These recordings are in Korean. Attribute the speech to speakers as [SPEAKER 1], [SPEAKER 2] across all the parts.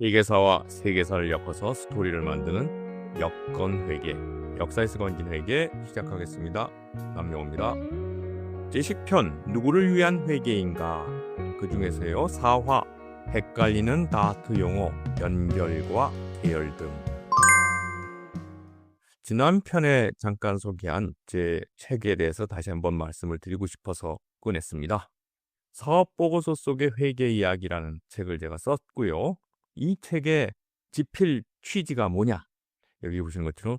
[SPEAKER 1] 세계사와 세계사를 엮어서 스토리를 만드는 여건회계, 역사에서 건진 회계 시작하겠습니다. 남영호입니다. 제10편, 누구를 위한 회계인가? 그 중에서요, 사화, 헷갈리는 다트 용어, 연결과 계열 등. 지난 편에 잠깐 소개한 제 책에 대해서 다시 한번 말씀을 드리고 싶어서 꺼냈습니다. 사업보고서 속의 회계 이야기라는 책을 제가 썼고요. 이 책의 지필 취지가 뭐냐? 여기 보시는 것처럼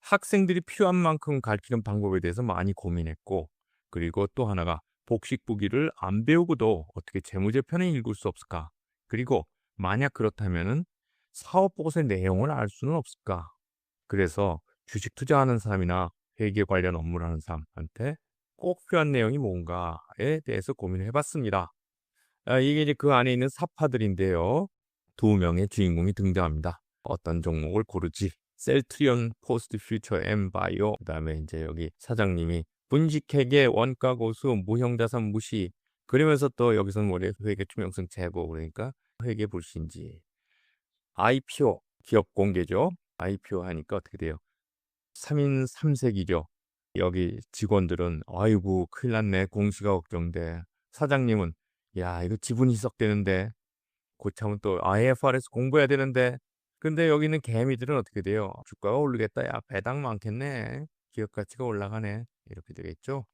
[SPEAKER 1] 학생들이 필요한 만큼 가르치는 방법에 대해서 많이 고민했고, 그리고 또 하나가 복식부기를 안 배우고도 어떻게 재무제표는 읽을 수 없을까? 그리고 만약 그렇다면은 사업보고서의 내용을 알 수는 없을까? 그래서 주식 투자하는 사람이나 회계 관련 업무를 하는 사람한테 꼭 필요한 내용이 뭔가에 대해서 고민을 해봤습니다. 이게 이제 그 안에 있는 사파들인데요. 두 명의 주인공이 등장합니다. 어떤 종목을 고르지? 셀트리온, 포스트 퓨처, 엠바이오. 그다음에 이제 여기 사장님이 분식회계, 원가 고수, 무형자산 무시. 그러면서 또 여기서는 뭐래? 회계 투명성 제고. 그러니까 회계 불신지. IPO, 기업 공개죠. IPO 하니까 어떻게 돼요? 3인 3색이죠. 여기 직원들은 아이고 큰일 났네. 공시가 걱정돼. 사장님은 야 이거 지분 희석되는데 고참은 또 IFRS 공부해야 되는데 근데 여기 있는 개미들은 어떻게 돼요? 주가가 오르겠다. 야 배당 많겠네. 기업 가치가 올라가네. 이렇게 되겠죠.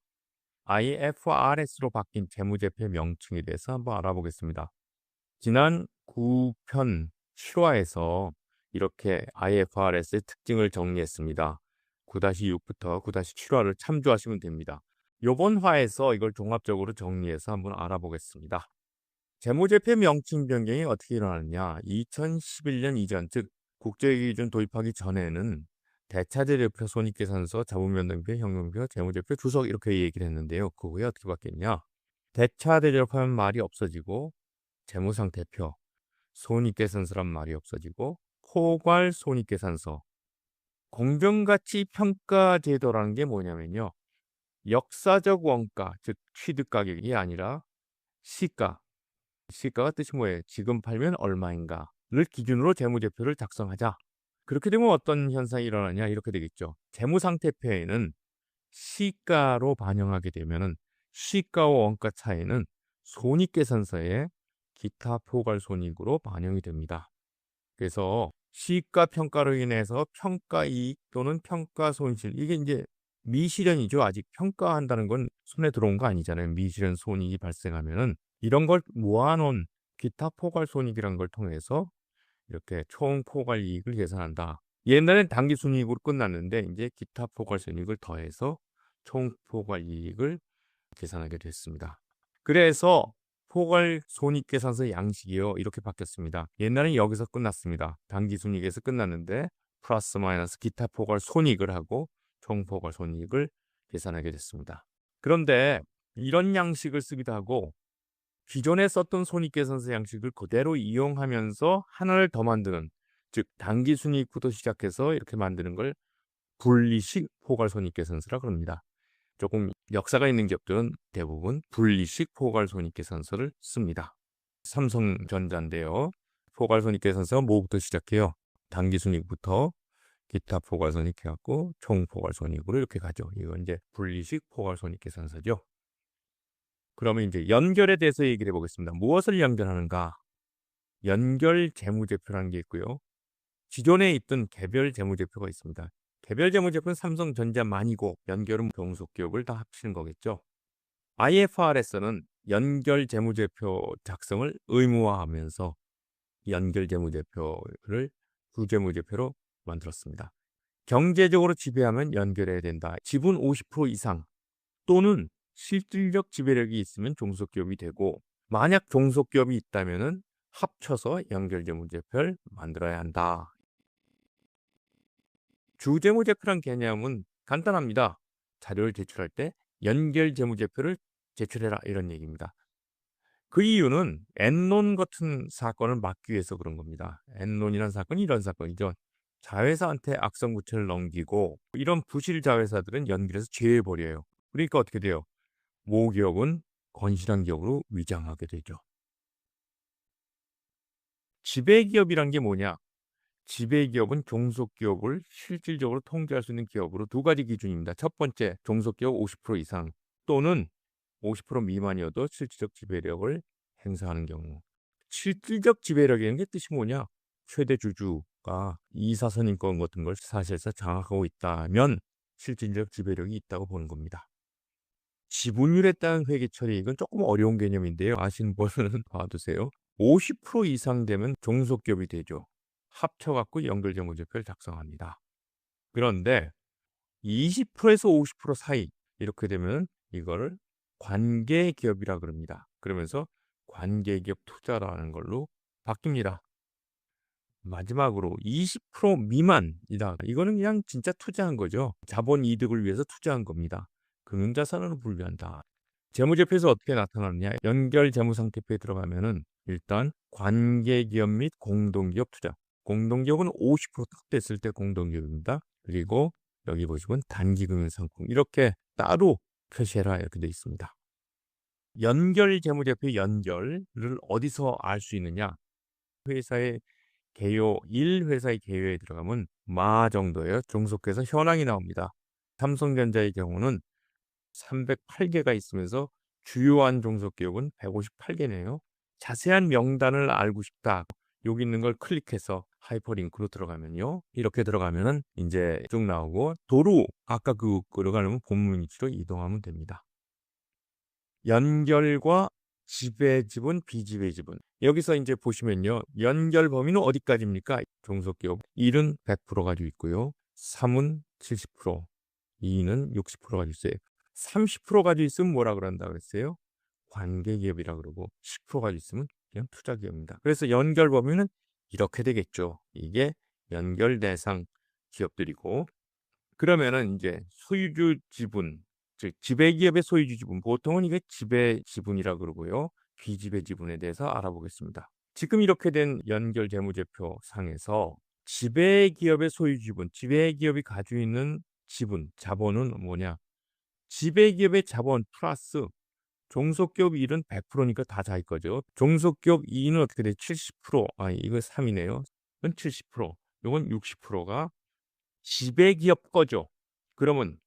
[SPEAKER 1] IFRS로 바뀐 재무제표 명칭에 대해서 한번 알아보겠습니다. 지난 9편 7화에서 이렇게 IFRS의 특징을 정리했습니다. 9-6부터 9-7화를 참조하시면 됩니다. 이번 화에서 이걸 종합적으로 정리해서 한번 알아보겠습니다. 재무제표 명칭 변경이 어떻게 일어나느냐. 2011년 이전, 즉 국제기준 도입하기 전에는 대차제표표, 손익계산서, 자본변동표, 현금표, 재무제표, 주석 이렇게 얘기를 했는데요. 그 후에 어떻게 바뀌었냐. 대차대조하면 말이 없어지고 재무상태표, 손익계산서란 말이 없어지고 포괄 손익계산서, 공정가치평가제도라는 게 뭐냐면요. 역사적 원가, 즉 취득가격이 아니라 시가, 시가가 뜻이 뭐예요? 지금 팔면 얼마인가를 기준으로 재무제표를 작성하자. 그렇게 되면 어떤 현상이 일어나냐 이렇게 되겠죠. 재무상태표에는 시가로 반영하게 되면은 시가와 원가 차이는 손익계산서에 기타 포괄 손익으로 반영이 됩니다. 그래서 시가 평가로 인해서 평가이익 또는 평가손실, 이게 이제 미실현이죠. 아직 평가한다는 건 손에 들어온 거 아니잖아요. 미실현 손익이 발생하면은 이런 걸 모아놓은 기타 포괄 손익이라는 걸 통해서 이렇게 총 포괄 이익을 계산한다. 옛날엔 단기 순이익으로 끝났는데 이제 기타 포괄 손익을 더해서 총 포괄 이익을 계산하게 됐습니다. 그래서 포괄 손익계산서 양식이요 이렇게 바뀌었습니다. 옛날엔 여기서 끝났습니다. 단기 순이익에서 끝났는데 플러스 마이너스 기타 포괄 손익을 하고 총 포괄 손익을 계산하게 됐습니다. 그런데 이런 양식을 쓰기도 하고 기존에 썼던 손익계산서 양식을 그대로 이용하면서 하나를 더 만드는, 즉 단기 순이익부터 시작해서 이렇게 만드는 걸 분리식 포괄 손익계산서라 그럽니다. 조금 역사가 있는 기업들은 대부분 분리식 포괄 손익계산서를 씁니다. 삼성전자인데요. 포괄 손익계산서 뭐부터 시작해요? 단기 순이익부터 기타 포괄 손익 해갖고 총 포괄 손익으로 이렇게 가죠. 이건 이제 분리식 포괄 손익계산서죠. 그러면 이제 연결에 대해서 얘기를 해보겠습니다. 무엇을 연결하는가? 연결 재무제표라는 게 있고요. 기존에 있던 개별 재무제표가 있습니다. 개별 재무제표는 삼성전자만이고 연결은 동속기업을 다 합치는 거겠죠. IFRS는 연결 재무제표 작성을 의무화하면서 연결 재무제표를 부재무제표로 만들었습니다. 경제적으로 지배하면 연결해야 된다. 지분 50% 이상 또는 실질적 지배력이 있으면 종속기업이 되고, 만약 종속기업이 있다면 합쳐서 연결재무제표를 만들어야 한다. 주재무제표란 개념은 간단합니다. 자료를 제출할 때 연결재무제표를 제출해라 이런 얘기입니다. 그 이유는 엔론 같은 사건을 막기 위해서 그런 겁니다. 엔론이라는 사건이 이런 사건이죠. 자회사한테 악성부채를 넘기고 이런 부실 자회사들은 연결해서 제외해버려요. 그러니까 어떻게 돼요? 모기업은 건실한 기업으로 위장하게 되죠. 지배기업이란 게 뭐냐? 지배기업은 종속기업을 실질적으로 통제할 수 있는 기업으로 두 가지 기준입니다. 첫 번째, 종속기업 50% 이상 또는 50% 미만이어도 실질적 지배력을 행사하는 경우. 실질적 지배력이라는 게 뜻이 뭐냐? 최대 주주가 이사선임권 같은 걸 사실상 장악하고 있다면 실질적 지배력이 있다고 보는 겁니다. 지분율에 따른 회계 처리, 이건 조금 어려운 개념인데요. 아시는 분은 봐두세요. 50% 이상 되면 종속기업이 되죠. 합쳐갖고 연결재무제표를 작성합니다. 그런데 20%에서 50% 사이 이렇게 되면 이거를 관계기업이라 그럽니다. 그러면서 관계기업 투자라는 걸로 바뀝니다. 마지막으로 20% 미만이다. 이거는 그냥 진짜 투자한 거죠. 자본 이득을 위해서 투자한 겁니다. 금융자산으로 분류한다. 재무제표에서 어떻게 나타나느냐? 연결재무상태표에 들어가면은 일단 관계기업 및 공동기업 투자. 공동기업은 50%딱 됐을 때 공동기업입니다. 그리고 여기 보시면 단기금융상품 이렇게 따로 표시해라 이렇게 되어 있습니다. 연결재무제표 연결을 어디서 알 수 있느냐? 회사의 개요, 1회사의 개요에 들어가면 마 정도예요. 종속해서 현황이 나옵니다. 삼성전자의 경우는 308개가 있으면서 주요한 종속기업은 158개네요. 자세한 명단을 알고 싶다. 여기 있는 걸 클릭해서 하이퍼링크로 들어가면요. 이렇게 들어가면은 이제 쭉 나오고 도로 아까 그 들어가려면 본문 위치로 이동하면 됩니다. 연결과 지배지분, 비지배지분. 여기서 이제 보시면요. 연결 범위는 어디까지입니까? 종속기업 1은 100% 가지고 있고요. 3은 70%, 2는 60% 가지고 있어요. 30% 가지고 있으면 뭐라 그런다 그랬어요? 관계기업이라 그러고 10% 가지고 있으면 그냥 투자기업입니다. 그래서 연결 범위는 이렇게 되겠죠. 이게 연결 대상 기업들이고 그러면은 이제 소유주 지분, 즉 지배기업의 소유주 지분, 보통은 이게 지배 지분이라 그러고요. 비지배 지분에 대해서 알아보겠습니다. 지금 이렇게 된 연결 재무제표 상에서 지배기업의 소유주 지분, 지배기업이 가지고 있는 지분, 자본은 뭐냐? 지배기업의 자본 플러스 종속기업 1은 100%니까 다 자기 거죠. 종속기업 2는 어떻게 돼? 70%. 이거 3이네요. 이건 70%. 이건 60%가 지배기업 거죠. 그러면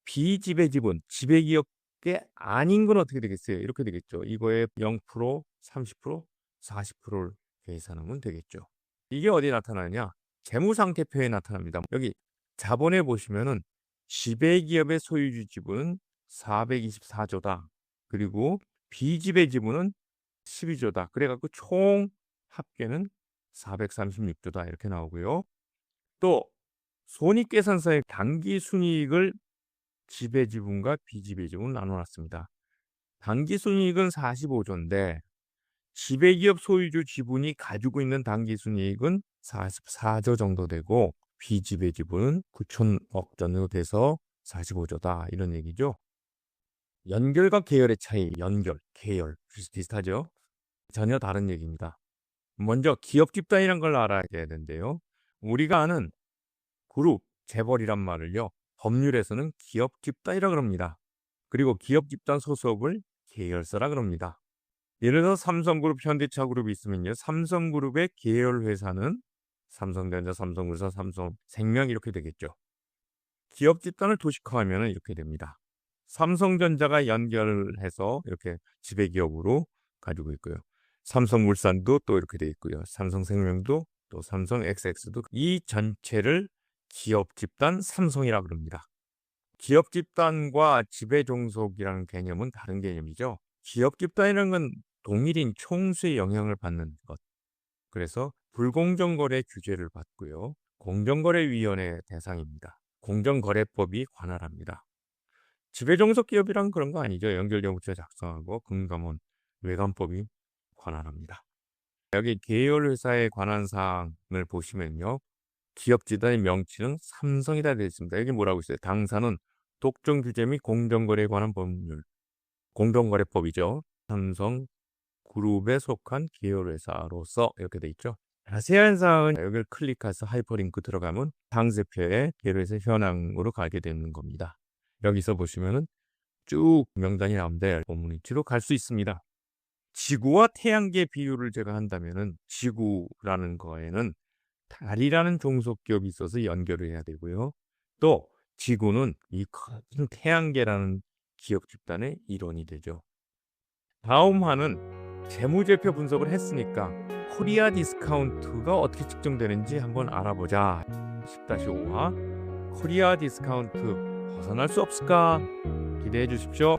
[SPEAKER 1] 비지배 지분, 지배기업계 아닌 건 어떻게 되겠어요? 이렇게 되겠죠. 이거에 0%, 30%, 40%를 계산하면 되겠죠. 이게 어디에 나타나느냐? 재무상태표에 나타납니다. 여기 자본에 보시면은 지배기업의 소유주 지분은 424조다. 그리고 비지배 지분은 12조다. 그래갖고 총 합계는 436조다. 이렇게 나오고요. 또 손익계산서의 당기순이익을 지배지분과 비지배지분 나눠놨습니다. 당기순이익은 45조인데 지배기업 소유주 지분이 가지고 있는 당기순이익은 44조 정도 되고 비지배지분은 9천억 정도 돼서 45조다 이런 얘기죠. 연결과 계열의 차이, 연결, 계열 비슷비슷하죠? 전혀 다른 얘기입니다. 먼저 기업 집단이란 걸 알아야 되는데요. 우리가 아는 그룹, 재벌이란 말을요. 법률에서는 기업 집단이라 그럽니다. 그리고 기업 집단 소속을 계열사라 그럽니다. 예를 들어 삼성그룹, 현대차그룹이 있으면요. 삼성그룹의 계열 회사는 삼성전자, 삼성물산, 삼성생명 이렇게 되겠죠. 기업 집단을 도식화하면 이렇게 됩니다. 삼성전자가 연결해서 이렇게 지배기업으로 가지고 있고요. 삼성물산도 또 이렇게 돼 있고요. 삼성생명도 또 삼성XX도 이 전체를 기업 집단 삼성이라 그럽니다. 기업 집단과 지배 종속이라는 개념은 다른 개념이죠. 기업 집단이라는 건 동일인 총수의 영향을 받는 것. 그래서 불공정거래 규제를 받고요. 공정거래위원회 대상입니다. 공정거래법이 관할합니다. 지배종속 기업이란 그런 거 아니죠. 연결정보처 작성하고 금감원 외관법이 관할합니다. 여기 계열회사에 관한 사항을 보시면요. 기업 집단의 명칭은 삼성이다 되어 있습니다. 여기 뭐라고 있어요? 당사는 독점 규제 및 공정거래에 관한 법률, 공정거래법이죠. 삼성 그룹에 속한 계열회사로서 이렇게 돼 있죠. 자세한 사항은 여기를 클릭해서 하이퍼링크 들어가면 당세표의 계열회사 현황으로 가게 되는 겁니다. 여기서 보시면은 쭉 명단이 나오는데 본문 위치로 갈 수 있습니다. 지구와 태양계 비유를 제가 한다면은 지구라는 거에는 달이라는 종속 기업이 있어서 연결을 해야 되고요. 또 지구는 이 큰 태양계라는 기업 집단의 일원이 되죠. 다음 화는 재무제표 분석을 했으니까 코리아 디스카운트가 어떻게 측정되는지 한번 알아보자. 10-5화 코리아 디스카운트 벗어날 수 없을까? 기대해 주십시오.